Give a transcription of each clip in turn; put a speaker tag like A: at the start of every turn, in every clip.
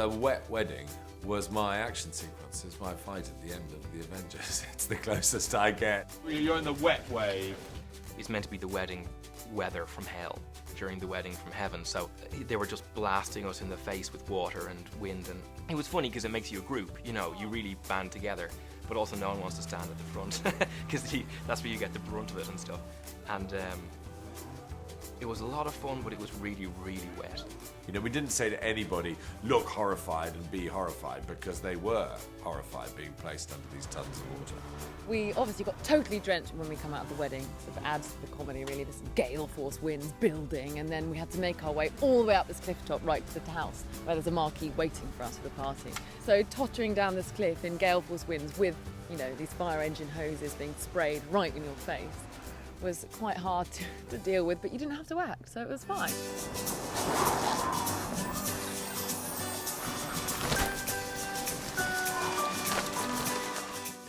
A: the wet wedding was my action sequence. It's my fight at the end of the Avengers. It's the closest I get.
B: You're in the wet wave.
C: It's meant to be the wedding weather from hell during the wedding from heaven, so they were just blasting us in the face with water and wind, and it was funny because it makes you a group, you know, you really band together, but also no one wants to stand at the front because that's where you get the brunt of it and stuff. And it was a lot of fun, but it was really, really wet.
A: You know, we didn't say to anybody, look horrified and be horrified, because they were horrified being placed under these tons of water.
D: We obviously got totally drenched when we come out of the wedding. Sort of adds to the comedy, really, this gale force winds building, and then we had to make our way all the way up this cliff top right to the house, where there's a marquee waiting for us for the party. So tottering down this cliff in gale force winds with, you know, these fire engine hoses being sprayed right in your face was quite hard to deal with, but you didn't have to act, so it was fine.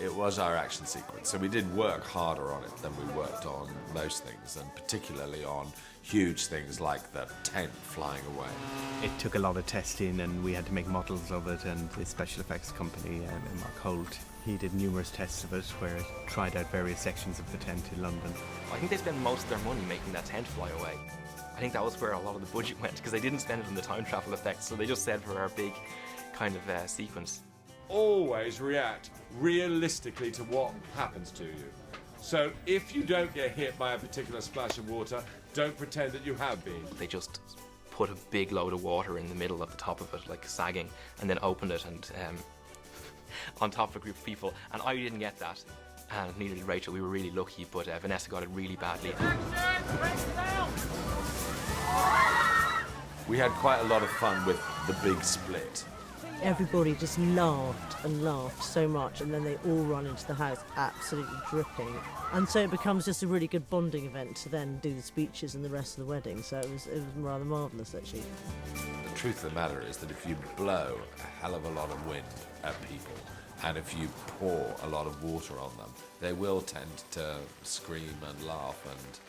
A: It was our action sequence, so we did work harder on it than we worked on most things, and particularly on huge things like the tent flying away.
E: It took a lot of testing, and we had to make models of it, and the special effects company, Mark Holt, he did numerous tests of it where it tried out various sections of the tent in London.
C: I think they spent most of their money making that tent fly away. I think that was where a lot of the budget went, because they didn't spend it on the time travel effects, so they just said for our big kind of sequence.
B: Always react realistically to what happens to you. So if you don't get hit by a particular splash of water, don't pretend that you have been.
C: They just put a big load of water in the middle of the top of it, like sagging, and then opened it and on top of a group of people. And I didn't get that, and neither did Rachel. We were really lucky, but Vanessa got it really badly.
A: We had quite a lot of fun with the big split.
F: Everybody just laughed and laughed so much, and then they all run into the house absolutely dripping. And so it becomes just a really good bonding event to then do the speeches and the rest of the wedding. So it was rather marvellous, actually.
A: The truth of the matter is that if you blow a hell of a lot of wind at people, and if you pour a lot of water on them, they will tend to scream and laugh and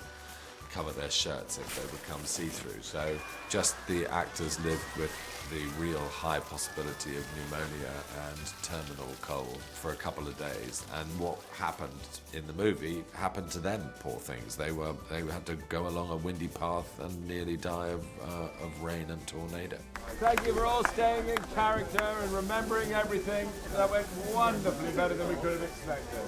A: cover their shirts if they become see-through. So just the actors lived with the real high possibility of pneumonia and terminal cold for a couple of days. And what happened in the movie happened to them, poor things. They had to go along a windy path and nearly die of rain and tornado.
B: Thank you for all staying in character and remembering everything. That went wonderfully better than we could have expected.